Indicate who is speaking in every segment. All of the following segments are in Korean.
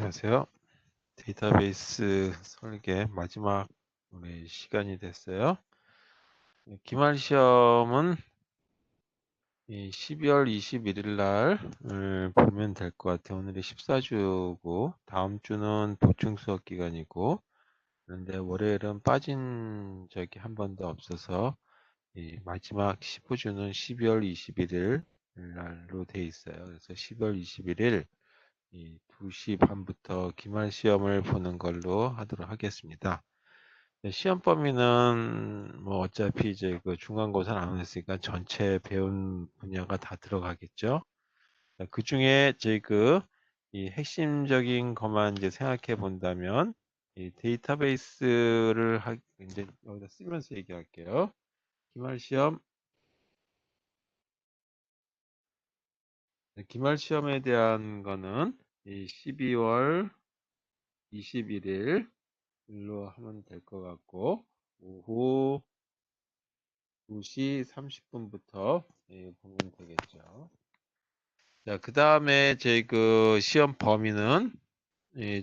Speaker 1: 안녕하세요. 데이터베이스 설계 마지막 우리 시간이 됐어요. 기말 시험은 이 12월 21일 날 보면 될 것 같아요. 오늘이 14주고 다음 주는 보충 수업 기간이고, 그런데 월요일은 빠진 적이 한 번도 없어서 이 마지막 15주는 12월 21일 날로 돼 있어요. 그래서 12월 21일 이 2시 반부터 기말 시험을 보는 걸로 하도록 하겠습니다. 시험 범위는 뭐 어차피 이제 그 중간고사를 안 했으니까 전체 배운 분야가 다 들어가겠죠. 그 중에 제 이 핵심적인 것만 이제 생각해 본다면 이 데이터베이스를 이제 여기다 쓰면서 얘기할게요. 기말 시험, 기말 시험에 대한 거는 이 12월 21일 일로 하면 될 것 같고, 오후 2시 30분부터 보면 되겠죠. 자, 그 다음에 제 시험 범위는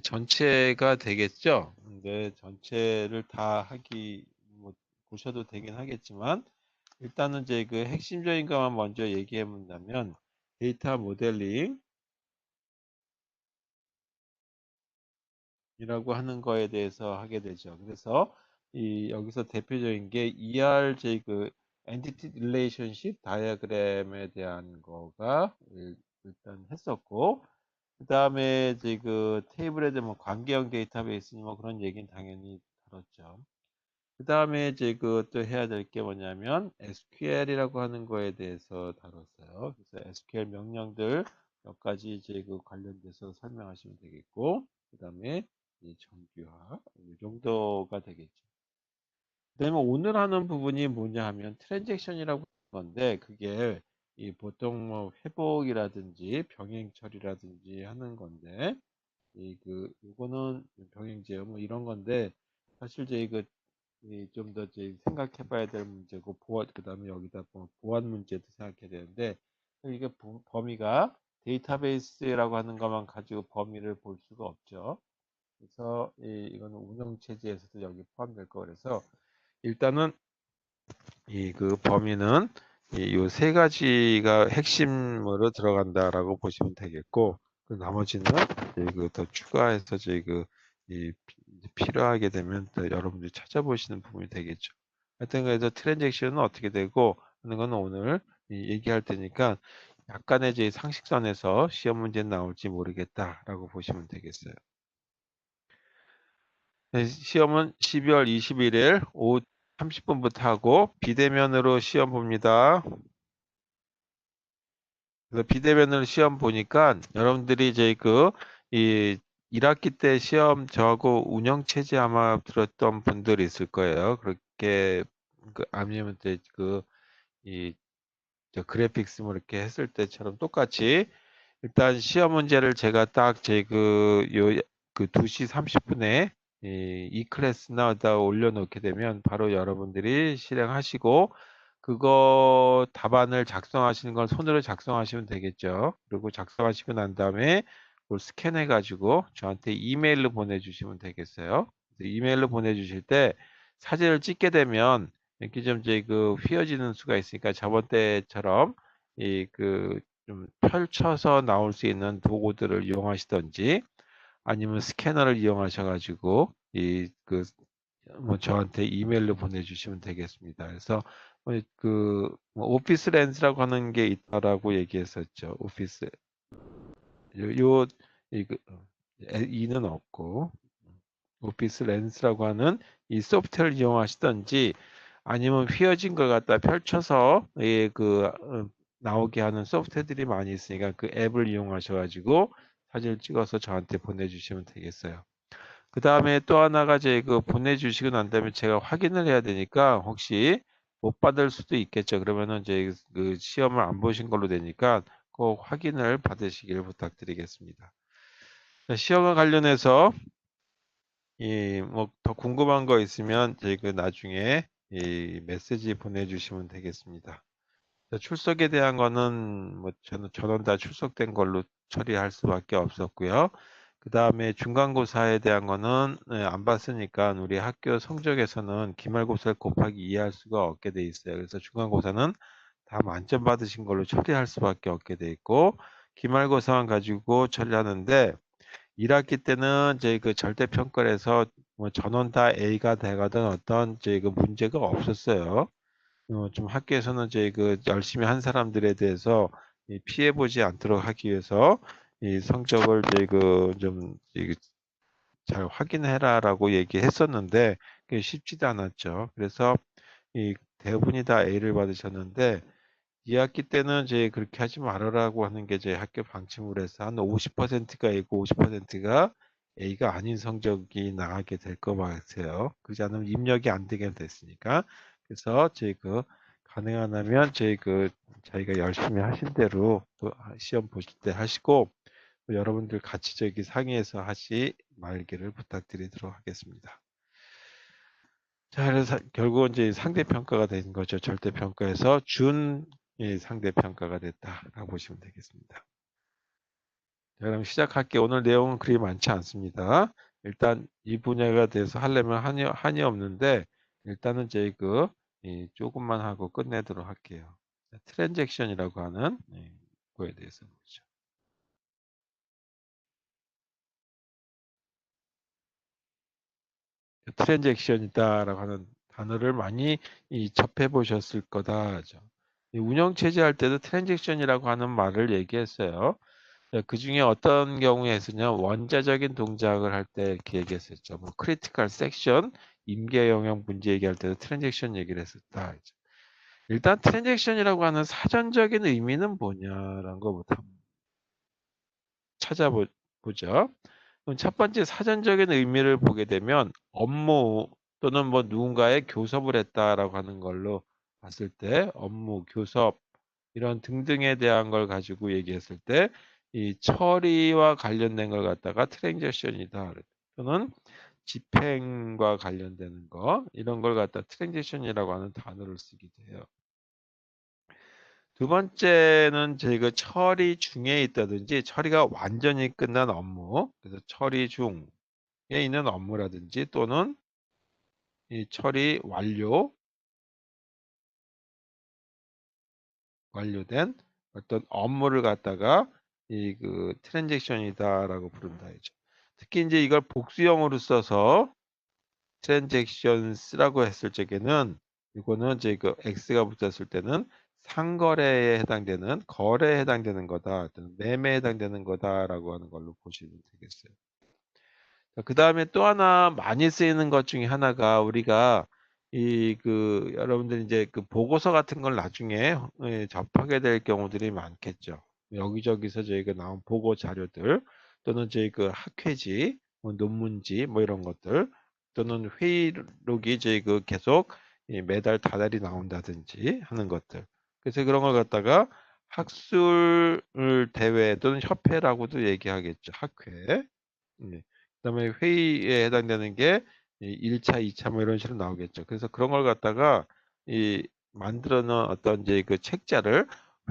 Speaker 1: 전체가 되겠죠. 근데 전체를 다 뭐, 보셔도 되긴 하겠지만, 일단은 제 핵심적인 것만 먼저 얘기해 본다면, 데이터 모델링, 이라고 하는 거에 대해서 하게 되죠. 그래서 여기서 대표적인 게 ER Entity Relationship Diagram에 대한 거가 일단 했었고, 그 다음에 이제 테이블에 대한 뭐 관계형 데이터베이스 뭐 그런 얘기는 당연히 다뤘죠. 그 다음에 이제 또 해야 될 게 뭐냐면 SQL이라고 하는 거에 대해서 다뤘어요. 그래서 SQL 명령들 몇 가지 이제 관련돼서 설명하시면 되겠고, 그 다음에 정규화 이 정도가 되겠죠. 그다음에 오늘 하는 부분이 뭐냐 하면 트랜잭션이라고 하는 건데, 그게 이 보통 뭐 회복이라든지 병행 처리라든지 하는 건데, 이거는 병행 제어 뭐 이런 건데, 사실 이제 이거 좀 더 생각해 봐야 될 문제고, 그 다음에 여기다 보안 문제도 생각해야 되는데, 이게 범위가 데이터베이스라고 하는 것만 가지고 범위를 볼 수가 없죠. 그래서 이거는 운영체제에서도 여기 포함될 거. 그래서 일단은 범위는 이 세 가지가 핵심으로 들어간다라고 보시면 되겠고, 그 나머지는 더 추가해서 이제 필요하게 되면 또 여러분들이 찾아보시는 부분이 되겠죠. 하여튼 그래서 트랜잭션은 어떻게 되고 하는 건 오늘 얘기할 테니까, 약간의 상식선에서 시험 문제 나올지 모르겠다라고 보시면 되겠어요. 시험은 12월 21일 오후 30분부터 하고 비대면으로 시험 봅니다. 그래서 비대면으로 시험 보니까 여러분들이 이제 이 1학기 때 시험 저하고 운영체제 아마 들었던 분들이 있을 거예요. 그렇게 아니면 이 그래픽스 뭐 이렇게 했을 때처럼 똑같이 일단 시험 문제를 제가 딱 제 2시 30분에 이 클래스나 올려놓게 되면 바로 여러분들이 실행하시고, 그거 답안을 작성하시는 건 손으로 작성하시면 되겠죠. 그리고 작성하시고 난 다음에 그걸 스캔해 가지고 저한테 이메일로 보내주시면 되겠어요. 이메일로 보내주실 때 사진을 찍게 되면 이렇게 좀 휘어지는 수가 있으니까, 저번 때처럼 좀 펼쳐서 나올 수 있는 도구들을 이용하시던지, 아니면 스캐너를 이용하셔 가지고 뭐 저한테 이메일로 보내주시면 되겠습니다. 그래서 뭐 오피스 렌즈라고 하는 게 있다라고 얘기했었죠. 오피스 요 이거 이는 없고, 오피스 렌즈라고 하는 이 소프트웨어를 이용하시던지, 아니면 휘어진 걸 갖다 펼쳐서 나오게 하는 소프트웨어들이 많이 있으니까 그 앱을 이용하셔 가지고 사진을 찍어서 저한테 보내주시면 되겠어요. 그 다음에 또 하나가 보내주시고 난 다음에 제가 확인을 해야 되니까, 혹시 못 받을 수도 있겠죠. 그러면은 이제 시험을 안 보신 걸로 되니까 꼭 확인을 받으시길 부탁드리겠습니다. 시험과 관련해서 뭐 더 궁금한 거 있으면 나중에 메시지 보내주시면 되겠습니다. 출석에 대한 거는 뭐 저는 전원 다 출석된 걸로 처리할 수밖에 없었고요. 그다음에 중간고사에 대한 거는 안 봤으니까 우리 학교 성적에서는 기말고사를 곱하기 2 할 수가 없게 돼 있어요. 그래서 중간고사는 다 만점 받으신 걸로 처리할 수밖에 없게 돼 있고, 기말고사만 가지고 처리하는데 1학기 때는 저희 그 절대평가를 해서 뭐 전원 다 A가 돼가던 어떤 저희 그 문제가 없었어요. 좀 학교에서는 저희 그 열심히 한 사람들에 대해서 피해 보지 않도록 하기 위해서 이 성적을 저희 그좀 잘 확인해라라고 얘기했었는데 그게 쉽지도 않았죠. 그래서 이 대부분이 다 A를 받으셨는데 2학기 때는 이제 그렇게 하지 말아라고 하는 게 제 학교 방침으로 해서 한 50%가 A고 50%가 A가 아닌 성적이 나가게 될 것 같아요. 그렇지 않으면 입력이 안 되게 됐으니까. 그래서 저희 그 가능하다면 저희 그 자기가 열심히 하신 대로 또 시험 보실 때 하시고 여러분들 같이 저기 상의해서 하시 말기를 부탁드리도록 하겠습니다. 자, 그래서 결국은 이제 상대평가가 된 거죠. 절대평가에서 준 상대평가가 됐다라고 보시면 되겠습니다. 자, 그럼 시작할게요. 오늘 내용은 그리 많지 않습니다. 일단 이 분야가 돼서 하려면 한이 없는데 일단은 저희 조금만 하고 끝내도록 할게요. 트랜잭션이라고 하는 거에 대해서 보죠. 트랜잭션이다라고 하는 단어를 많이 접해 보셨을 거다 하죠. 운영 체제할 때도 트랜잭션이라고 하는 말을 얘기했어요. 그 중에 어떤 경우에 있으냐 원자적인 동작을 할 때 이렇게 얘기했었죠. 뭐 크리티컬 섹션, 임계 영역 문제 얘기할 때도 트랜잭션 얘기를 했었다. 일단 트랜잭션이라고 하는 사전적인 의미는 뭐냐라는 거부터 찾아보죠. 그럼 첫 번째 사전적인 의미를 보게 되면 업무 또는 뭐 누군가의 교섭을 했다라고 하는 걸로 봤을 때 업무, 교섭 이런 등등에 대한 걸 가지고 얘기했을 때 이 처리와 관련된 걸 갖다가 트랜잭션이다. 또는 집행과 관련되는 거 이런 걸 갖다 트랜잭션이라고 하는 단어를 쓰기도 해요. 두 번째는 저희가 처리 중에 있다든지 처리가 완전히 끝난 업무, 그래서 처리 중에 있는 업무라든지 또는 이 처리 완료된 어떤 업무를 갖다가 트랜잭션이다라고 부른다 이죠. 특히 이제 이걸 복수형으로 써서 트랜잭션스라고 했을 적에는 이거는 이제 그 X가 붙었을 때는 상거래에 해당되는 거래에 해당되는 거다. 또는 매매에 해당되는 거다라고 하는 걸로 보시면 되겠어요. 그다음에 또 하나 많이 쓰이는 것 중에 하나가 우리가 여러분들 이제 그 보고서 같은 걸 나중에 접하게 될 경우들이 많겠죠. 여기저기서 저희가 나온 보고 자료들 또는 저희 그 학회지, 뭐 논문지 뭐 이런 것들 또는 회의록이 저희 그 계속 매달 다달이 나온다든지 하는 것들. 그래서 그런 걸 갖다가 학술 대회 또는 협회라고도 얘기하겠죠. 학회. 네. 그다음에 회의에 해당되는 게 1차, 2차 뭐 이런 식으로 나오겠죠. 그래서 그런 걸 갖다가 만들어 놓은 어떤 이제 그 책자를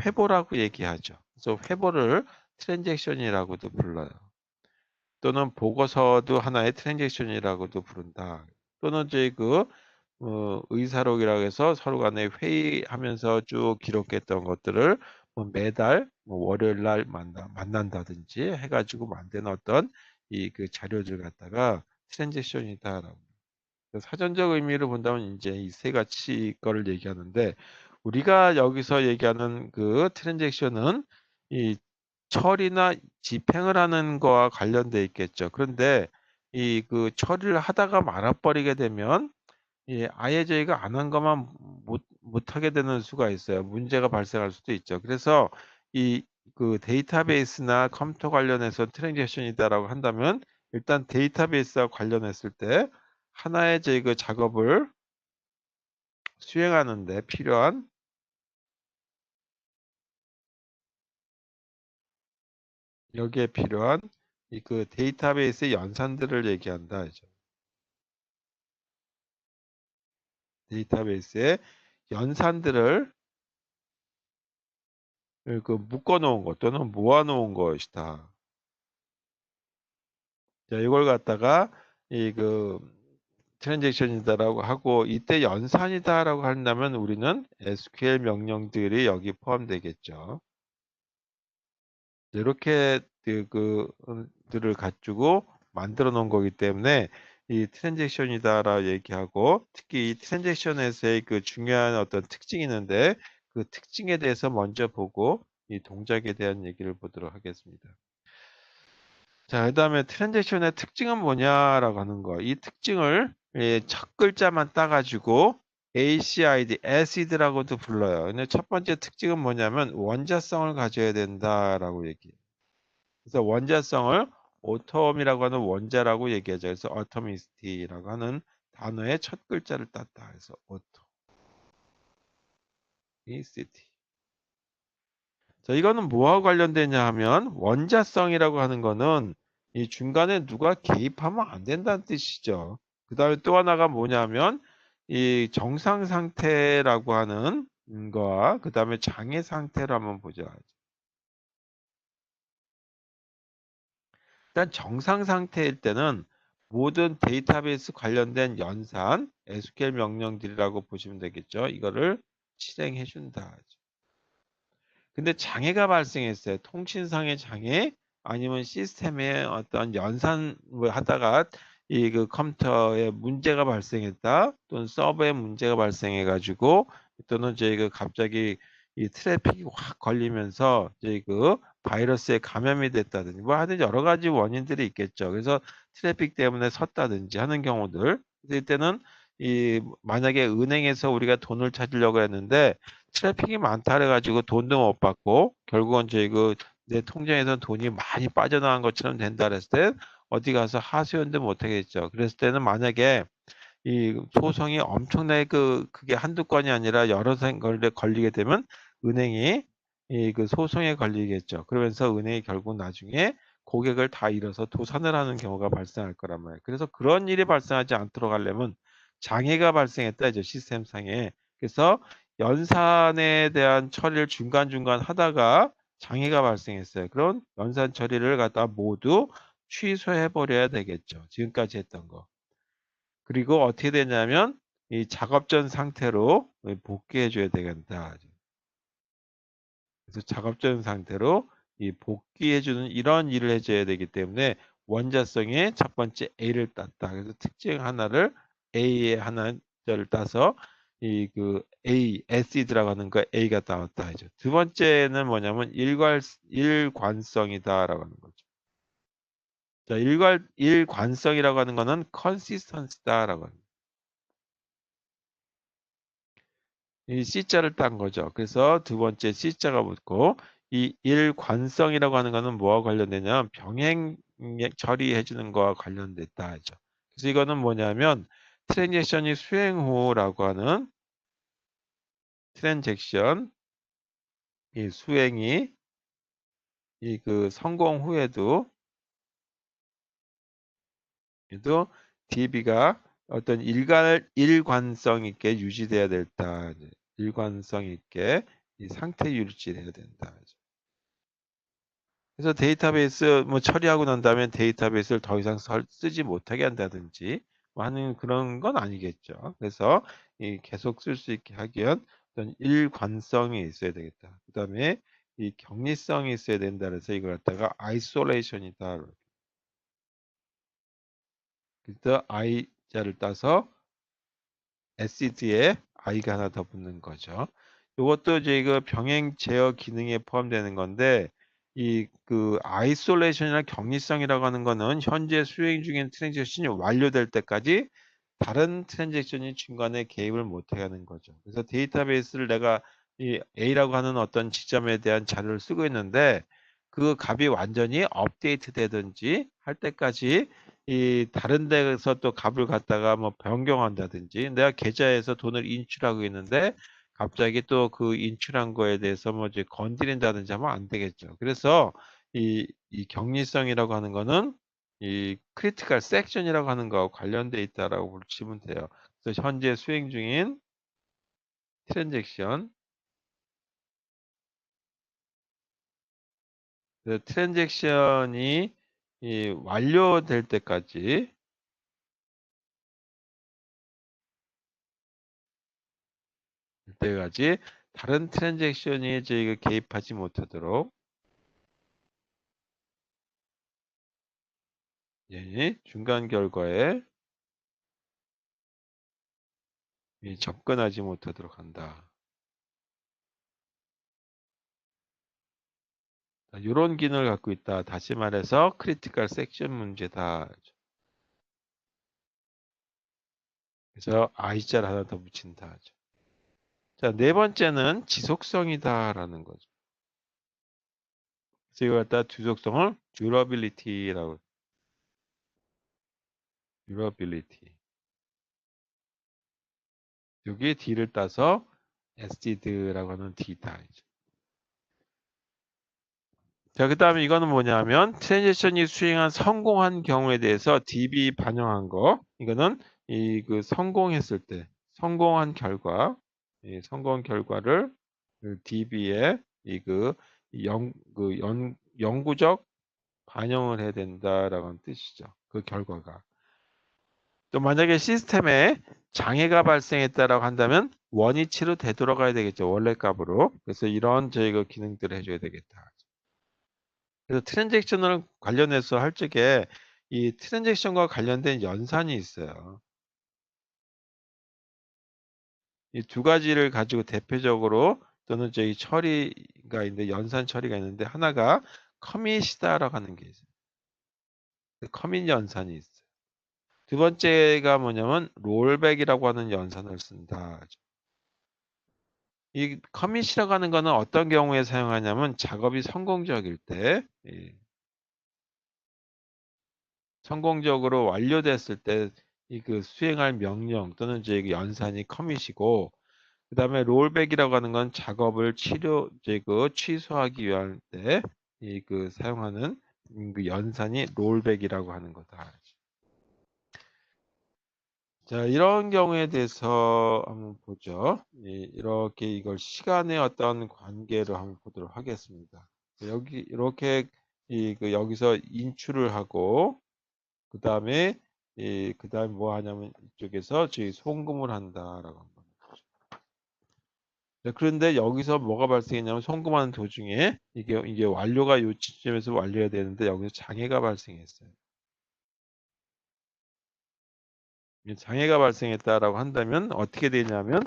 Speaker 1: 회보라고 얘기하죠. 그래서 회보를 트랜잭션이라고도 불러요. 또는 보고서도 하나의 트랜잭션이라고도 부른다. 또는 이제 의사록이라고 해서 서로 간에 회의하면서 쭉 기록했던 것들을 뭐 매달 뭐 월요일 날 만난다든지 해가지고 만든 어떤 자료들 갖다가 트랜잭션이다라고. 사전적 의미를 본다면 이제 이 세 가지 거를 얘기하는데 우리가 여기서 얘기하는 그 트랜잭션은 이 처리나 집행을 하는 거와 관련돼 있겠죠. 그런데 처리를 하다가 말아버리게 되면 아예 저희가 안 한 것만 못하게 되는 수가 있어요. 문제가 발생할 수도 있죠. 그래서 이 데이터베이스나 컴퓨터 관련해서 트랜잭션이다라고 한다면 일단 데이터베이스와 관련했을 때 하나의 저희 그 작업을 수행하는 데 필요한 여기에 필요한 데이터베이스의 연산들을 얘기한다. 이죠. 데이터베이스의 연산들을 묶어 놓은 것 또는 모아 놓은 것이다. 자, 이걸 갖다가 트랜잭션이다라고 하고, 이때 연산이다라고 한다면 우리는 SQL 명령들이 여기 포함되겠죠. 이렇게 들을 가지고 만들어 놓은 거기 때문에 이 트랜잭션이다라고 얘기하고, 특히 이 트랜잭션에서의 그 중요한 어떤 특징이 있는데, 그 특징에 대해서 먼저 보고 이 동작에 대한 얘기를 보도록 하겠습니다. 자, 그다음에 트랜잭션의 특징은 뭐냐라고 하는 거. 이 특징을 첫 글자만 따가지고 ACID, acid라고도 불러요. 근데 첫 번째 특징은 뭐냐면 원자성을 가져야 된다라고 얘기해요. 그래서 원자성을 오톰이라고 하는 원자라고 얘기하죠. 그래서 어토미스티라고 하는 단어의 첫 글자를 땄다. 그래서 오토미시티. 자, 이거는 뭐와 관련되냐 하면 원자성이라고 하는 거는 이 중간에 누가 개입하면 안 된다는 뜻이죠. 그 다음에 또 하나가 뭐냐면 이 정상 상태라고 하는 거와 그 다음에 장애 상태로 한번 보죠. 일단 정상 상태일 때는 모든 데이터베이스 관련된 연산, SQL 명령들이라고 보시면 되겠죠. 이거를 실행해 준다. 근데 장애가 발생했어요. 통신상의 장애 아니면 시스템에 어떤 연산을 하다가 이 그 컴퓨터에 문제가 발생했다 또는 서버에 문제가 발생해 가지고 또는 이제 그 갑자기 이 트래픽이 확 걸리면서 이제 그 바이러스에 감염이 됐다든지 뭐 하여튼 여러 가지 원인들이 있겠죠. 그래서 트래픽 때문에 섰다든지 하는 경우들. 그래서 이때는 이 만약에 은행에서 우리가 돈을 찾으려고 했는데 트래픽이 많다 그래가지고 돈도 못 받고 결국은 저희 내 통장에서 돈이 많이 빠져나간 것처럼 된다 그랬을 때 어디 가서 하소연도 못 하겠죠. 그랬을 때는 만약에 이 소송이 엄청나게 그게 한두 건이 아니라 여러 건에 걸리게 되면 은행이 이 그 소송에 걸리겠죠. 그러면서 은행이 결국 나중에 고객을 다 잃어서 도산을 하는 경우가 발생할 거란 말이에요. 그래서 그런 일이 발생하지 않도록 하려면 장애가 발생했다 이제 시스템상에. 그래서 연산에 대한 처리를 중간중간 하다가 장애가 발생했어요. 그런 연산 처리를 갖다 모두 취소해 버려야 되겠죠. 지금까지 했던 거. 그리고 어떻게 되냐면 이 작업 전 상태로 복귀해 줘야 되겠다. 그래서 작업 전 상태로 이 복귀해 주는 이런 일을 해줘야 되기 때문에 원자성의 첫 번째 A를 땄다. 그래서 특징 하나를 A의 하나를 따서 이 A, acid라고 하는 거 A가 나왔다 하죠. 두 번째는 뭐냐면 일관성이다라고 하는 거죠. 자, 일관성이라고 하는 거는 consistency다라고 합니다. 이 C자를 딴 거죠. 그래서 두 번째 C자가 붙고 이 일관성이라고 하는 거는 뭐와 관련되냐? 병행 처리해 주는 거와 관련됐다 하죠. 그래서 이거는 뭐냐면 트랜잭션이 수행 후라고 하는 트랜잭션 이 수행이 이 성공 후에도 또 DB가 어떤 일관성 있게 유지돼야 된다. 일관성 있게 이 상태 유지돼야 된다. 그래서 데이터베이스 뭐 처리하고 난 다음에 데이터베이스를 더 이상 쓰지 못하게 한다든지 뭐 하는 그런 건 아니겠죠. 그래서 이 계속 쓸 수 있게 하기 위한 어떤 일관성이 있어야 되겠다. 그 다음에 이 격리성이 있어야 된다. 그래서 이걸 갖다가 아이솔레이션이다. 그래서 I자를 따서 SCD에 I가 하나 더 붙는 거죠. 이것도 이제 병행 제어 기능에 포함되는 건데 이 아이솔레이션이나 격리성이라고 하는 거는 현재 수행 중인 트랜잭션이 완료될 때까지 다른 트랜잭션이 중간에 개입을 못해 하는 거죠. 그래서 데이터베이스를 내가 이 A라고 하는 어떤 지점에 대한 자료를 쓰고 있는데 그 값이 완전히 업데이트 되든지 할 때까지 이 다른 데서 또 값을 갖다가 뭐 변경한다든지 내가 계좌에서 돈을 인출하고 있는데 갑자기 또 그 인출한 거에 대해서 뭐 이제 건드린다든지 하면 안 되겠죠. 그래서 이 격리성이라고 하는 거는 이 크리티컬 섹션이라고 하는 거와 관련돼 있다라고 보시면 돼요. 그래서 현재 수행 중인 트랜잭션, 그 트랜잭션이 완료될 때까지 다른 트랜잭션이 저희가 개입하지 못하도록 중간 결과에 접근하지 못하도록 한다. 이런 기능을 갖고 있다. 다시 말해서 크리티컬 섹션 문제다. 그래서 I자를 하나 더 붙인다. 자, 네 번째는 지속성이다라는 거죠. 그래서 이걸 갖다 지속성을 durability라고. durability. 여기 D를 따서 SDD라고 하는 D다. 자, 그 다음에 이거는 뭐냐면 트랜지션이 수행한 성공한 경우에 대해서 DB 반영한 거. 이거는 그 성공했을 때 성공한 결과, 성공 결과를 DB에 영구적 반영을 해야 된다라고 하는 뜻이죠. 그 결과가. 또 만약에 시스템에 장애가 발생했다라고 한다면 원위치로 되돌아가야 되겠죠. 원래 값으로. 그래서 이런 저희가 기능들을 해줘야 되겠다. 그래서 트랜잭션을 관련해서 할 적에 이 트랜잭션과 관련된 연산이 있어요. 이 두 가지를 가지고 대표적으로 또는 저희 처리가 있는데 연산 처리가 있는데 하나가 커밋이다라고 하는 게 있어요. 커밋 연산이 있어요. 두 번째가 뭐냐면 롤백이라고 하는 연산을 쓴다. 이 커밋이라고 하는 거는 어떤 경우에 사용하냐면 작업이 성공적일 때, 성공적으로 완료됐을 때 이 그 수행할 명령 또는 이제 그 연산이 커밋이고, 그 다음에 롤백이라고 하는 건 작업을 취소하기 위한 때 이 그 사용하는 그 연산이 롤백이라고 하는 거다. 자, 이런 경우에 대해서 한번 보죠. 이렇게 이걸 시간의 어떤 관계로 한번 보도록 하겠습니다. 여기 이렇게 여기서 인출을 하고 그 다음에 뭐 하냐면 이쪽에서 저희 송금을 한다라고 합니다. 그런데 여기서 뭐가 발생했냐면 송금하는 도중에 이게 완료가 요 지점에서 완료해야 되는데 여기서 장애가 발생했어요. 장애가 발생했다라고 한다면 어떻게 되냐면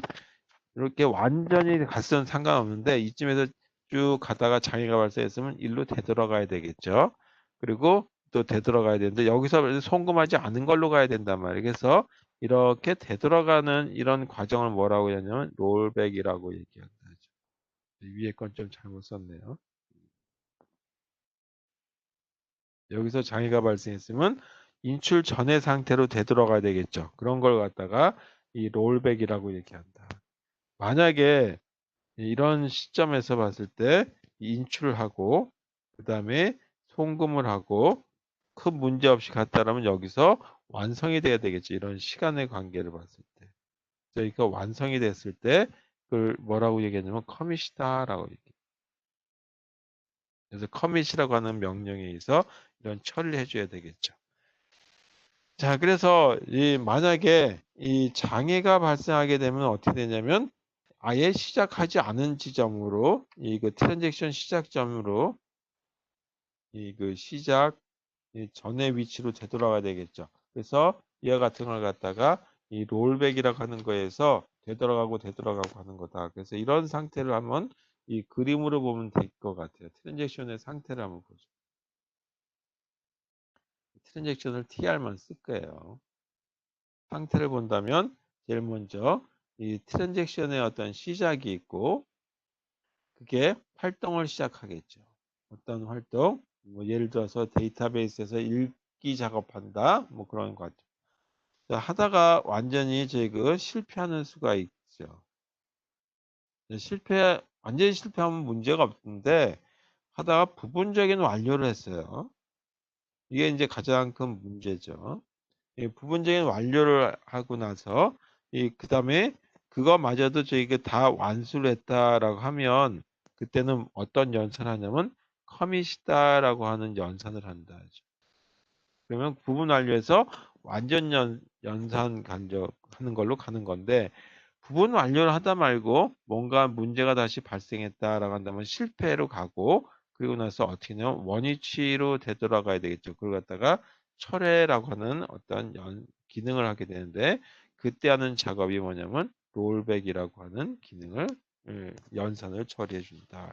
Speaker 1: 이렇게 완전히 갔으면 상관없는데 이쯤에서 쭉 가다가 장애가 발생했으면 일로 되돌아가야 되겠죠. 그리고 또 되돌아가야 되는데 여기서 송금하지 않은 걸로 가야 된단 말이에요. 그래서 이렇게 되돌아가는 이런 과정을 뭐라고 하냐면 롤백이라고 얘기한다. 위에 건 좀 잘못 썼네요. 여기서 장애가 발생했으면 인출 전의 상태로 되돌아가야 되겠죠. 그런 걸 갖다가 이 롤백이라고 얘기한다. 만약에 이런 시점에서 봤을 때 인출을 하고 그 다음에 송금을 하고 큰 문제 없이 갔다라면 여기서 완성이 돼야 되겠죠. 이런 시간의 관계를 봤을 때. 그러니까 완성이 됐을 때 그걸 뭐라고 얘기하냐면 커밋이다라고 얘기해요. 그래서 커밋이라고 하는 명령에 의해서 이런 처리를 해줘야 되겠죠. 자, 그래서 만약에 이 장애가 발생하게 되면 어떻게 되냐면 아예 시작하지 않은 지점으로 그 트랜잭션 시작점으로 시작 전의 위치로 되돌아가야 되겠죠. 그래서 이와 같은 걸 갖다가 이 롤백이라고 하는 거에서 되돌아가고 하는 거다. 그래서 이런 상태를 한번 이 그림으로 보면 될 것 같아요. 트랜잭션의 상태를 한번 보죠. 트랜잭션을 TR만 쓸 거예요. 상태를 본다면 제일 먼저 이 트랜잭션의 어떤 시작이 있고 그게 활동을 시작하겠죠. 어떤 활동? 뭐 예를 들어서 데이터베이스에서 읽기 작업한다. 뭐 그런 것 같죠. 하다가 완전히 실패하는 수가 있죠. 완전히 실패하면 문제가 없는데 하다가 부분적인 완료를 했어요. 이게 이제 가장 큰 문제죠. 부분적인 완료를 하고 나서 그다음에 그거마저도 저희가 다 완수를 했다라고 하면 그때는 어떤 연산을 하냐면 커밋이다라고 하는 연산을 한다. 그러면 부분 완료해서 완전 연산 간접하는 걸로 가는 건데, 부분 완료를 하다 말고 뭔가 문제가 다시 발생했다라고 한다면 실패로 가고, 그리고 나서 어떻게 하냐면 원위치로 되돌아가야 되겠죠. 그걸 갖다가 철회라고 하는 어떤 기능을 하게 되는데, 그때 하는 작업이 뭐냐면 롤백이라고 하는 기능을 연산을 처리해 준다.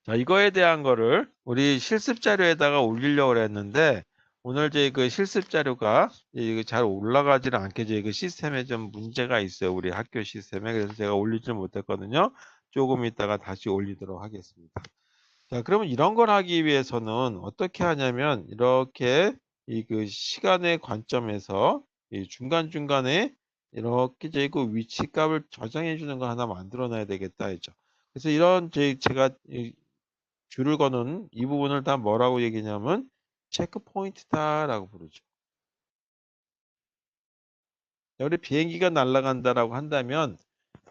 Speaker 1: 자, 이거에 대한 거를 우리 실습 자료에다가 올리려고 했는데, 오늘 저희 그 실습 자료가 이게 잘 올라가지는 않게 저희 그 시스템에 좀 문제가 있어요. 우리 학교 시스템에. 그래서 제가 올리지 못했거든요. 조금 있다가 다시 올리도록 하겠습니다. 자, 그러면 이런 걸 하기 위해서는 어떻게 하냐면, 이렇게 이 그 시간의 관점에서 이 중간중간에 이렇게 저희 그 위치 값을 저장해 주는 거 하나 만들어 놔야 되겠다 했죠. 그래서 이런 제가 줄을 거는 이 부분을 다 뭐라고 얘기냐면 체크 포인트다라고 부르죠. 우리 비행기가 날아간다라고 한다면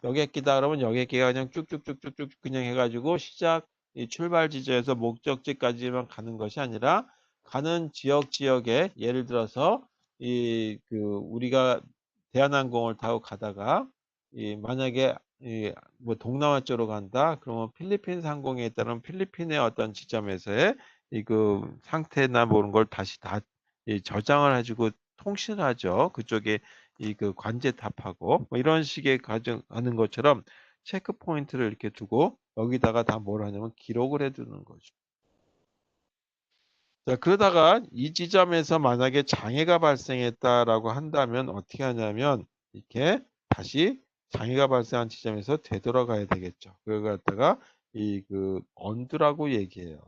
Speaker 1: 여기에 끼다 그러면 여기에 끼가 그냥 쭉쭉쭉쭉쭉 그냥 해가지고 시작 이 출발 지점에서 목적지까지만 가는 것이 아니라 가는 지역에 예를 들어서 이 그 우리가 대한항공을 타고 가다가 이 만약에 이 뭐 동남아 쪽으로 간다 그러면 필리핀 항공에 따른 필리핀의 어떤 지점에서의 이 그 상태나 모르는 걸 다시 다 저장을 해주고 통신을 하죠. 그쪽에 이 그 관제탑하고 뭐 이런 식의 가정하는 것처럼 체크 포인트를 이렇게 두고 여기다가 다 뭘 하냐면 기록을 해 두는 거죠. 자, 그러다가 이 지점에서 만약에 장애가 발생했다라고 한다면 어떻게 하냐면 이렇게 다시 장애가 발생한 지점에서 되돌아가야 되겠죠. 그걸 갖다가 이 그 언두라고 얘기해요.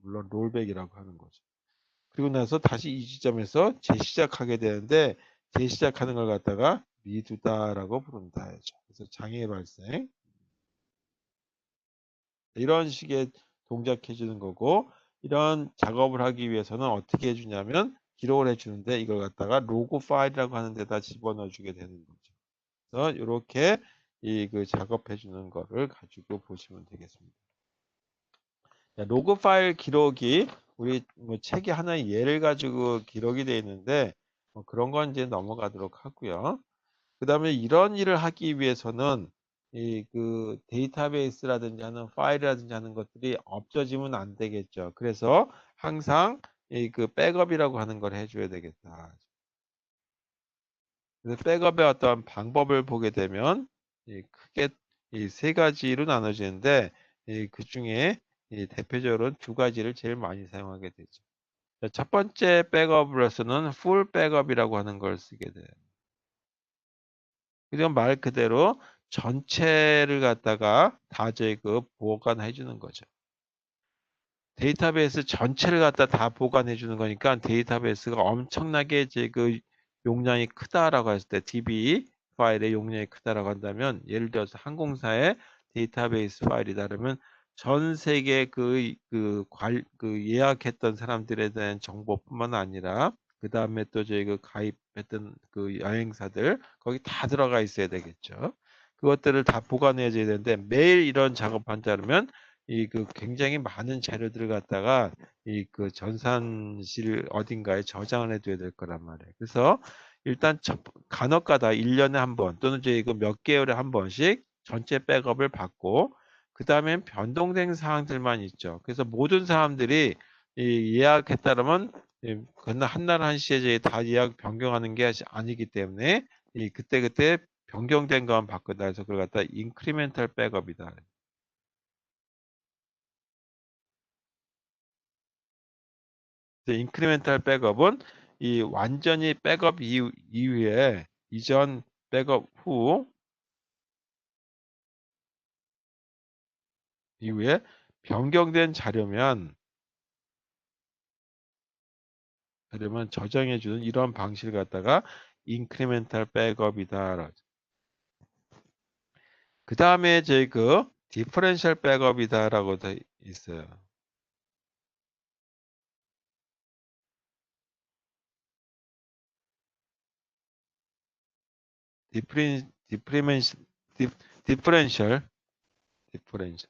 Speaker 1: 물론 롤백이라고 하는 거죠. 그리고 나서 다시 이 지점에서 재시작하게 되는데 재시작하는 걸 갖다가 미두다라고 부른다 하죠. 그래서 장애 발생 이런 식의 동작해 주는 거고 이런 작업을 하기 위해서는 어떻게 해주냐면 기록을 해주는데 이걸 갖다가 로그 파일이라고 하는 데다 집어넣어 주게 되는 거죠. 그래서 이렇게 이 그 작업해 주는 거를 가지고 보시면 되겠습니다. 자, 로그 파일 기록이 우리 뭐 책에 하나의 예를 가지고 기록이 되어 있는데 뭐 그런 건 이제 넘어가도록 하고요. 그 다음에 이런 일을 하기 위해서는 이 그 데이터베이스라든지 하는 파일이라든지 하는 것들이 없어지면 안 되겠죠. 그래서 항상 이 그 백업이라고 하는 걸 해줘야 되겠다. 그래서 백업의 어떤 방법을 보게 되면 크게 이 세 가지로 나눠지는데 그 중에 대표적으로 두 가지를 제일 많이 사용하게 되죠. 자, 첫 번째 백업으로서는 풀 백업이라고 하는 걸 쓰게 돼요. 이건 말 그대로 전체를 갖다가 다 저희 그 보관해 주는 거죠. 데이터베이스 전체를 갖다 다 보관해 주는 거니까 데이터베이스가 엄청나게 이제 그 용량이 크다라고 했을 때 DB 파일의 용량이 크다라고 한다면 예를 들어서 항공사의 데이터베이스 파일이다 그러면 전 세계 그 예약했던 사람들에 대한 정보뿐만 아니라 그 다음에 또 저희 그 가입했던 그 여행사들 거기 다 들어가 있어야 되겠죠. 그것들을 다 보관해야 되는데 매일 이런 작업한다면 이 그 굉장히 많은 자료들을 갖다가 이 그 전산실 어딘가에 저장을 해둬야 될 거란 말이에요. 그래서 일단 간혹가다 1년에 한 번 또는 이제 이거 몇 개월에 한 번씩 전체 백업을 받고 그 다음엔 변동된 사항들만 있죠. 그래서 모든 사람들이 이 예약했다면 그날 한날 한시에 이제 다 예약 변경하는 게 아니기 때문에 이 그때그때 변경된 것만 바꾸다 해서 그걸 갖다 인크리멘탈 백업이다. 인크리멘탈 백업은 이 완전히 백업 이후에 이전 백업 후 이후에 변경된 자료면 저장해 주는 이런 방식을 갖다가 인크리멘탈 백업이다. 그 다음에 저희 그 디퍼런셜 백업이다라고 돼 있어요. 디프렌셜 디퍼런셜 디퍼런셜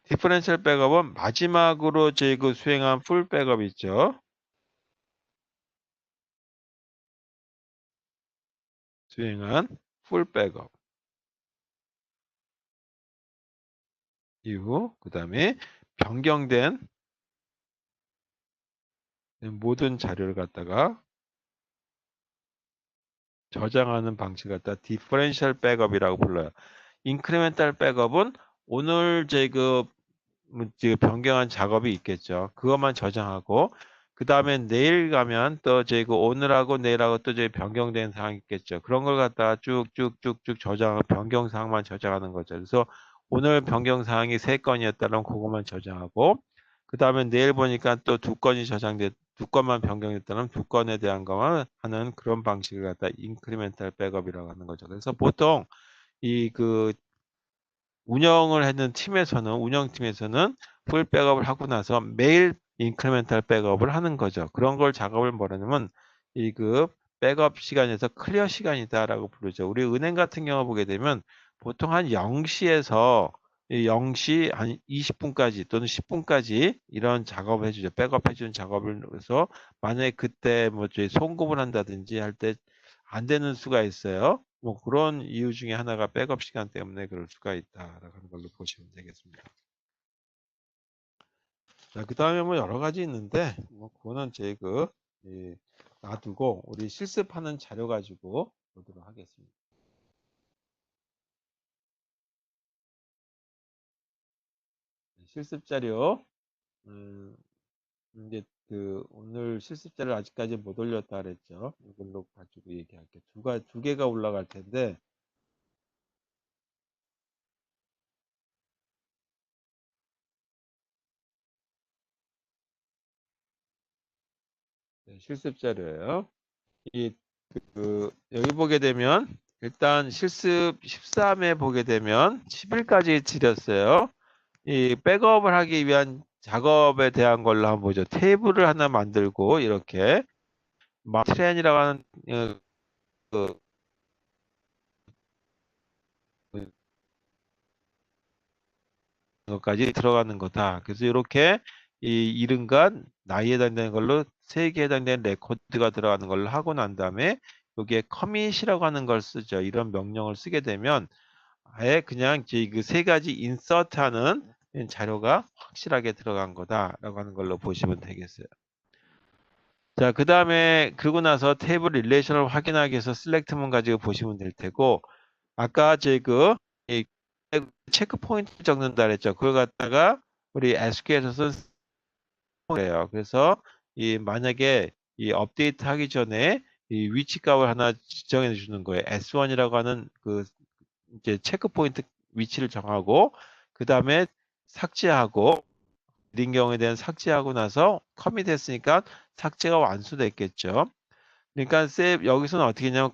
Speaker 1: 디퍼런셜 백업은 마지막으로 저희 그 수행한 풀 백업 있죠. 수행한 풀 백업 이후 그 다음에 변경된 모든 자료를 갖다가 저장하는 방식을 갖다 디퍼런셜 백업이라고 불러요. 인크리멘탈 백업은 오늘 이제 변경한 작업이 있겠죠. 그것만 저장하고 그 다음에 내일 가면 또 이제 오늘하고 내일하고 또 이제 변경된 사항이 있겠죠. 그런 걸 갖다가 쭉쭉쭉쭉 저장, 변경 사항만 저장하는 거죠. 그래서 오늘 변경 사항이 3건이었다면 그것만 저장하고 그 다음에 내일 보니까 또 2건이 저장됐, 2건만 변경됐다면 2건에 대한 것만 하는 그런 방식을 갖다 인크리멘탈 백업이라고 하는 거죠. 그래서 보통 이그 운영팀에서는 풀 백업을 하고 나서 매일 인크리멘탈 백업을 하는 거죠. 그런 걸 작업을 뭐냐면 이 그 백업 시간에서 클리어 시간이다라고 부르죠. 우리 은행 같은 경우 보게 되면 보통 한 0시에서 0시 한 20분까지 또는 10분까지 이런 작업을 해주죠. 백업 해주는 작업을 해서 만약에 그때 뭐 저희 송금을 한다든지 할 때 안 되는 수가 있어요. 뭐 그런 이유 중에 하나가 백업 시간 때문에 그럴 수가 있다라고 하는 걸로 보시면 되겠습니다. 자, 그 다음에 뭐 여러 가지 있는데 뭐 그거는 놔두고 우리 실습하는 자료 가지고 보도록 하겠습니다. 실습 자료 이제 오늘 실습 자료 아직까지 못 올렸다 그랬죠. 이걸로 가지고 얘기할게요. 두 개가 올라갈 텐데 실습 자료예요. 여기 보게 되면 일단 실습 13에 보게 되면 10일까지 드렸어요. 이 백업을 하기 위한 작업에 대한 걸로 한번 보죠. 테이블을 하나 만들고 이렇게 트렌이라고 하는 그 것까지 들어가는 거다. 그래서 이렇게 이 이름과 나이에 해당되는 걸로 3개에 해당되는 레코드가 들어가는 걸로 하고 난 다음에 여기에 커밋이라고 하는 걸 쓰죠. 이런 명령을 쓰게 되면 아예 그냥 그 3가지 인서트하는 자료가 확실하게 들어간 거다라고 하는 걸로 보시면 되겠어요. 자, 그 다음에 그러고 나서 테이블 릴레이션을 확인하기 위해서 셀렉트문 가지고 보시면 될 테고 아까 이 체크 포인트 적는다 그랬죠. 그걸 갖다가 우리 SQL에서 쓴 거예요. 그래서 만약에 이 업데이트 하기 전에 이 위치 값을 하나 지정해 주는 거예요. S1이라고 하는 이제 체크 포인트 위치를 정하고 그 다음에 삭제하고 드린 경우에 대한 삭제하고 나서 커밋 했으니까 삭제가 완수됐겠죠. 그러니까 세이브 여기서는 어떻게 했냐면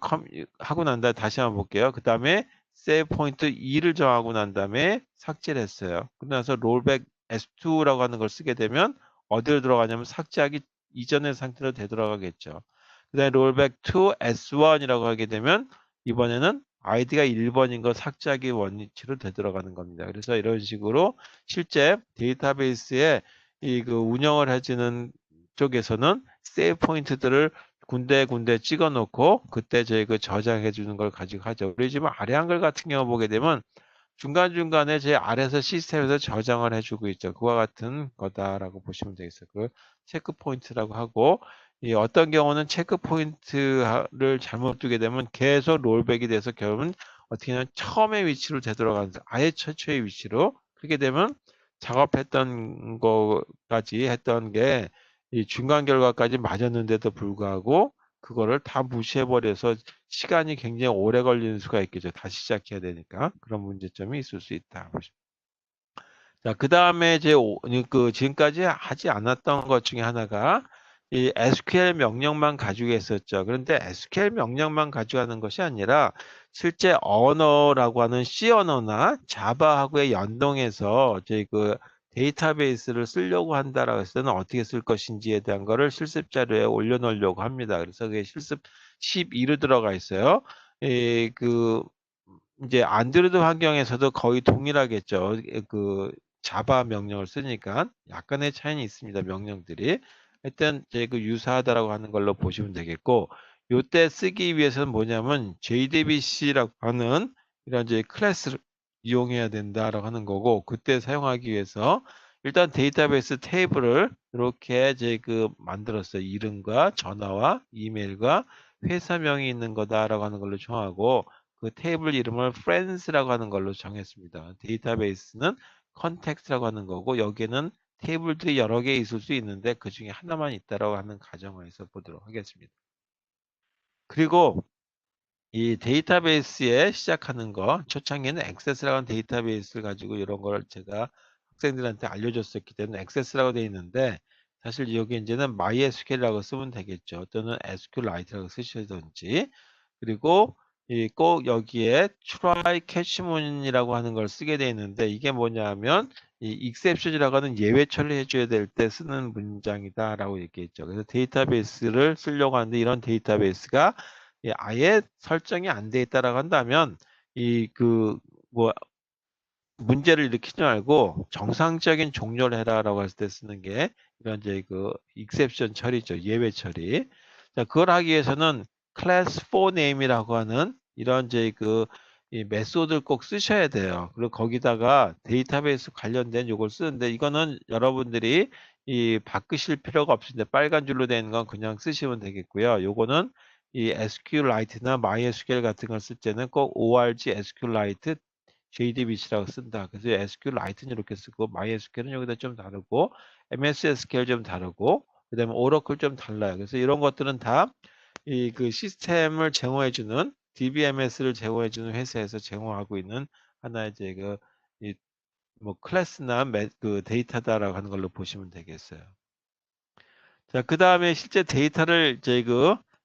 Speaker 1: 하고 난 다음에 다시 한번 볼게요. 그 다음에 세이브 포인트 2를 정하고 난 다음에 삭제를 했어요. 그러면서 롤백 S2라고 하는 걸 쓰게 되면 어디로 들어가냐면 삭제하기 이전의 상태로 되돌아가겠죠. 그 다음에 롤백 2 S1이라고 하게 되면 이번에는 아이디가 1번인 거 삭제하기 원위치로 되돌아가는 겁니다. 그래서 이런 식으로 실제 데이터베이스에 운영을 해주는 쪽에서는 세이브 포인트들을 군데군데 찍어 놓고 그때 저희 저장해 주는 걸 가지고 하죠. 우리 지금 아래 한글 같은 경우 보게 되면 중간중간에 제 아래에서 시스템에서 저장을 해주고 있죠. 그와 같은 거다라고 보시면 되겠어요. 그 체크 포인트라고 하고 어떤 경우는 체크 포인트를 잘못 두게 되면 계속 롤백이 돼서 결국은 어떻게 하면 처음의 위치로 되돌아가는 아예 최초의 위치로 그렇게 되면 작업했던 거까지 했던 게 이 중간 결과까지 맞았는데도 불구하고 그거를 다 무시해버려서 시간이 굉장히 오래 걸리는 수가 있겠죠. 다시 시작해야 되니까. 그런 문제점이 있을 수 있다. 자, 그 다음에 지금까지 하지 않았던 것 중에 하나가 이 SQL 명령만 가지고 했었죠. 그런데 SQL 명령만 가지고 하는 것이 아니라 실제 언어라고 하는 C 언어나 자바하고의 연동해서 데이터베이스를 쓰려고 한다라고 했을 때는 어떻게 쓸 것인지에 대한 거를 실습 자료에 올려놓으려고 합니다. 그래서 그게 실습 12로 들어가 있어요. 이제 안드로이드 환경에서도 거의 동일하겠죠. 자바 명령을 쓰니까 약간의 차이는 있습니다. 명령들이. 하여튼 이제 그 유사하다라고 하는 걸로 보시면 되겠고, 요때 쓰기 위해서는 뭐냐면 JDBC라고 하는 이런 이제 클래스를 이용해야 된다라고 하는 거고, 그때 사용하기 위해서 일단 데이터베이스 테이블을 이렇게 이제 그 만들었어요. 이름과 전화와 이메일과 회사명이 있는 거다라고 하는 걸로 정하고, 그 테이블 이름을 friends라고 하는 걸로 정했습니다. 데이터베이스는 컨텍스트라고 하는 거고, 여기에는 테이블들이 여러 개 있을 수 있는데 그 중에 하나만 있다라고 하는 가정하에서 보도록 하겠습니다. 그리고 이 데이터베이스에 시작하는 거, 초창기에는 액세스라는 데이터베이스를 가지고 이런 걸 제가 학생들한테 알려줬었기 때문에 액세스라고 되어 있는데, 사실 여기 이제는 MySQL이라고 쓰면 되겠죠. 또는 SQLite라고 쓰시든지. 그리고 꼭 여기에 try catch문이라고 하는 걸 쓰게 되어 있는데, 이게 뭐냐면 이 exception이라고 하는 예외 처리해 줘야 될 때 쓰는 문장이다라고 얘기했죠. 그래서 데이터베이스를 쓰려고 하는데, 이런 데이터베이스가 아예 설정이 안 돼 있다라고 한다면 뭐 문제를 일으키지 말고 정상적인 종료를 해라라고 했을 때 쓰는 게 이런 이제 그 exception 처리죠. 예외 처리. 자, 그걸 하기 위해서는 class 4 name이라고 하는 이런 이제 이 메소드를 꼭 쓰셔야 돼요. 그리고 거기다가 데이터베이스 관련된 요걸 쓰는데, 이거는 여러분들이 바꾸실 필요가 없습니다. 빨간 줄로 되어 있는 건 그냥 쓰시면 되겠고요. 요거는 이 SQLite나 MySQL 같은 걸 쓸 때는 꼭 org SQLite JDBC라고 쓴다. 그래서 SQLite는 이렇게 쓰고, MySQL은 여기다 좀 다르고, MS SQL 좀 다르고, 그 다음에 오라클 좀 달라요. 그래서 이런 것들은 다 그 시스템을 제공해주는 DBMS를 제공해주는 회사에서 제공하고 있는 하나의 이제 뭐 클래스나 그 데이터다라고 하는 걸로 보시면 되겠어요. 자, 그 다음에 실제 데이터를 이제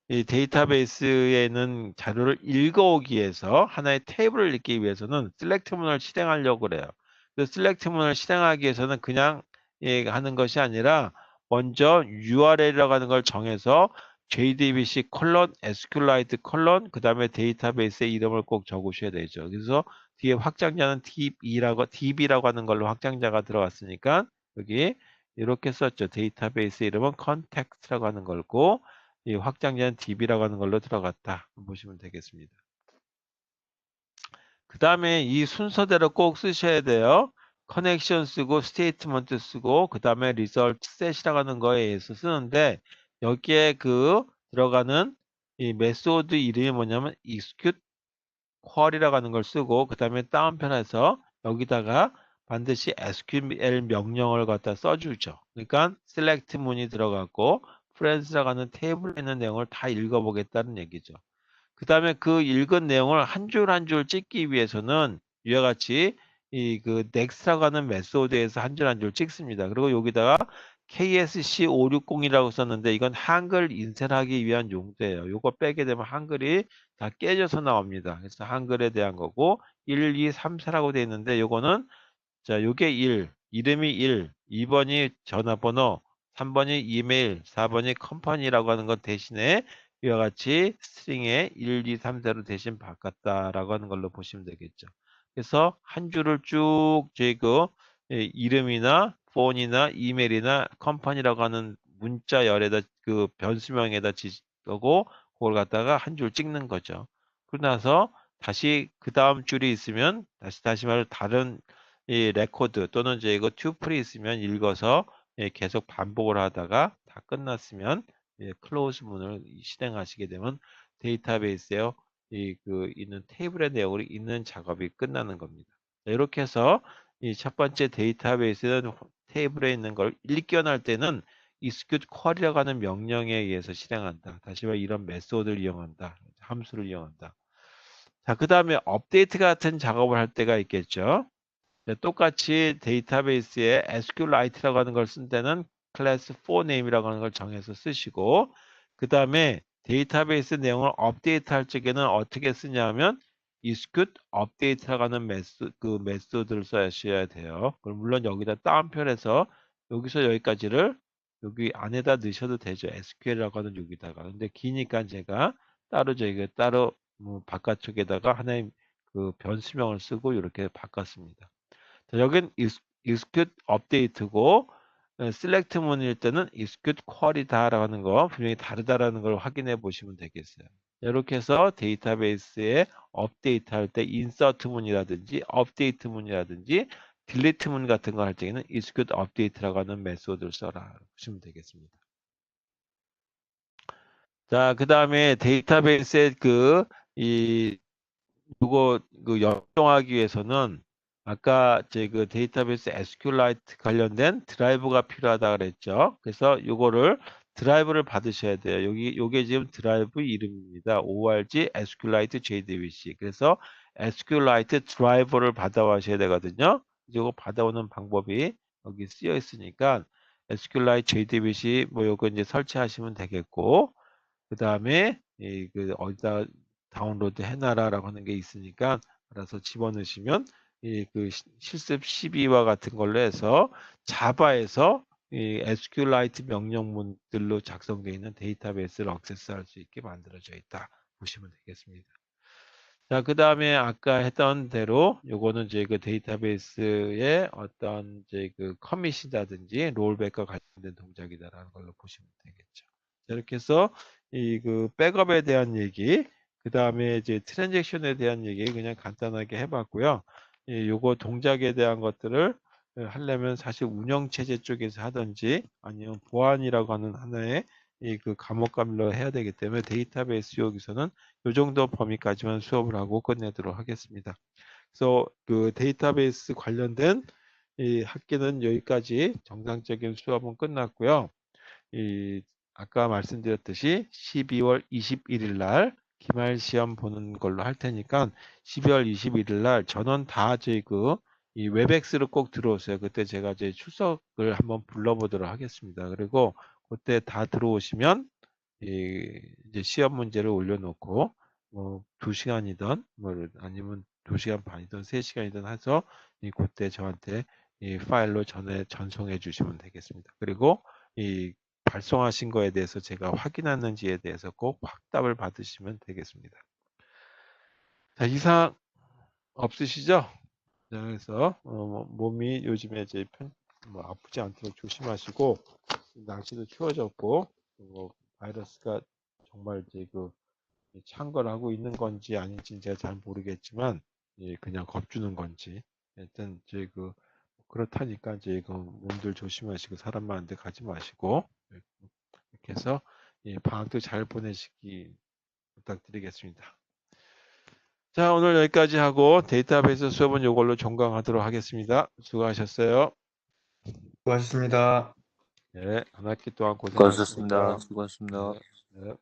Speaker 1: 이 데이터베이스에 있는 자료를 읽어오기 위해서 하나의 테이블을 읽기 위해서는 select 문을 실행하려고 그래요. 그 select 문을 실행하기 위해서는 그냥 하는 것이 아니라 먼저 URL이라고 하는 걸 정해서 JDBC 콜론 SQLite 콜론 그 다음에 데이터베이스의 이름을 꼭 적으셔야 되죠. 그래서 뒤에 확장자는 DB라고 하는 걸로 확장자가 들어갔으니까 여기 이렇게 썼죠. 데이터베이스 이름은 context라고 하는 걸고, 이 확장자는 DB라고 하는 걸로 들어갔다. 보시면 되겠습니다. 그 다음에 이 순서대로 꼭 쓰셔야 돼요. 커넥션 쓰고, 스테이트먼트 쓰고, 그 다음에 result set이라고 하는 거에 의해서 쓰는데, 여기에 들어가는 이 메소드 이름이 뭐냐면 execute query라고 하는 걸 쓰고, 그 다음에 다운편에서 여기다가 반드시 SQL 명령을 갖다 써주죠. 그러니까 select 문이 들어갔고 friends라고 하는 테이블에 있는 내용을 다 읽어보겠다는 얘기죠. 그 다음에 그 읽은 내용을 한 줄 한 줄 찍기 위해서는 이와 같이 next라고 하는 메소드에서 한 줄 한 줄 찍습니다. 그리고 여기다가 KSC560이라고 썼는데 이건 한글 인쇄하기 위한 용도예요. 이거 빼게 되면 한글이 다 깨져서 나옵니다. 그래서 한글에 대한 거고 1, 2, 3, 4라고 되어 있는데 요거는 자, 요게 1, 이름이 1, 2번이 전화번호, 3번이 이메일, 4번이 컴퍼니라고 하는 것 대신에 이와 같이 스트링에 1, 2, 3, 4로 대신 바꿨다라고 하는 걸로 보시면 되겠죠. 그래서 한 줄을 쭉 이름이나 폰이나 이메일이나 컴퍼니라고 하는 문자열에다 변수명에다 지고 그걸 갖다가 한 줄 찍는 거죠. 그러고 나서 다시 그 다음 줄이 있으면 다시 말해 다른 이 레코드 또는 이제 이거 튜플이 있으면 읽어서 계속 반복을 하다가 다 끝났으면 클로즈 문을 실행하시게 되면 데이터베이스에 있는 테이블의 내용을 읽는 작업이 끝나는 겁니다. 이렇게 해서 이 첫 번째 데이터베이스는 테이블에 있는 걸 읽겨날 때는 execute query라고 하는 명령에 의해서 실행한다. 다시 말해 이런 메소드를 이용한다. 함수를 이용한다. 자, 그 다음에 업데이트 같은 작업을 할 때가 있겠죠. 똑같이 데이터베이스에 SQLite라고 하는 걸 쓴 때는 class 4 name이라고 하는 걸 정해서 쓰시고, 그 다음에 데이터베이스 내용을 업데이트 할 적에는 어떻게 쓰냐면 execute update라고 하는 메소드를 써야 돼요. 그럼 물론 여기다 다운표해서 여기서 여기까지를 여기 안에다 넣으셔도 되죠. SQL이라고 하는 여기다가. 근데 기니까 제가 따로 바깥쪽에다가 하나의 변수명을 쓰고 이렇게 바꿨습니다. 자, 여긴 execute update고 select 문일 때는 execute query다라는 거 분명히 다르다라는 걸 확인해 보시면 되겠어요. 이렇게 해서 데이터베이스에 업데이트 할 때 insert 문이라든지 업데이트 문이라든지 딜리트 문 같은 거 할 때에는 execute update라고 하는 메소드를 써라 보시면 되겠습니다. 자, 그 다음에 데이터베이스에 이거 연동하기 위해서는 아까 제 그 데이터베이스 SQLite 관련된 드라이브가 필요하다 그랬죠. 그래서 요거를 드라이브를 받으셔야 돼요. 요게 지금 드라이브 이름입니다. org SQLite JDBC. 그래서 SQLite 드라이버를 받아와셔야 되거든요. 이거 받아오는 방법이 여기 쓰여 있으니까 SQLite JDBC 뭐 요거 이제 설치하시면 되겠고, 그 다음에 어디다 다운로드 해놔라라고 하는 게 있으니까 알아서 집어넣으시면 실습 12와 같은 걸로 해서 자바에서 이 SQLite 명령문들로 작성되어 있는 데이터베이스를 액세스할 수 있게 만들어져 있다 보시면 되겠습니다. 자, 그 다음에 아까 했던 대로 요거는 이제 그 데이터베이스의 어떤 이제 그 커밋이라든지 롤백과 관련된 동작이다라는 걸로 보시면 되겠죠. 자, 이렇게 해서 그 백업에 대한 얘기, 그 다음에 이제 트랜잭션에 대한 얘기 그냥 간단하게 해봤고요. 요거 동작에 대한 것들을 하려면 사실 운영체제 쪽에서 하든지 아니면 보안이라고 하는 하나의 그 과목별로 해야 되기 때문에 데이터베이스 여기서는 이 정도 범위까지만 수업을 하고 끝내도록 하겠습니다. 그래서 그 데이터베이스 관련된 이 학기는 여기까지 정상적인 수업은 끝났고요. 아까 말씀드렸듯이 12월 21일 날 기말 시험 보는 걸로 할 테니까 12월 21일 날 전원 다 저희 이 웹엑스로 꼭 들어오세요. 그때 제가 제 출석을 한번 불러보도록 하겠습니다. 그리고 그때 다 들어오시면 이제 시험 문제를 올려놓고 뭐 2시간이든 뭐 아니면 2시간 반이든 3시간이든 해서 그때 저한테 이 파일로 전송해 주시면 되겠습니다. 그리고 이 발송하신 거에 대해서 제가 확인했는지에 대해서 꼭 확답을 받으시면 되겠습니다. 자, 이상 없으시죠? 자, 그래서 몸이 요즘에 이제 뭐 아프지 않도록 조심하시고, 날씨도 추워졌고 바이러스가 정말 이제 창궐하고 있는 건지 아닌지 제가 잘 모르겠지만 그냥 겁주는 건지 일단 이제 그렇다니까 이제 몸들 조심하시고 사람 많은 데 가지 마시고 이렇게 해서 방학도 잘 보내시기 부탁드리겠습니다. 자, 오늘 여기까지 하고 데이터베이스 수업은 이걸로 종강하도록 하겠습니다. 수고하셨어요.
Speaker 2: 수고하셨습니다.
Speaker 1: 네, 한 학기 동안
Speaker 3: 수고하셨습니다.
Speaker 1: 고생하셨습니다.
Speaker 3: 수고하셨습니다.
Speaker 1: 네, 네.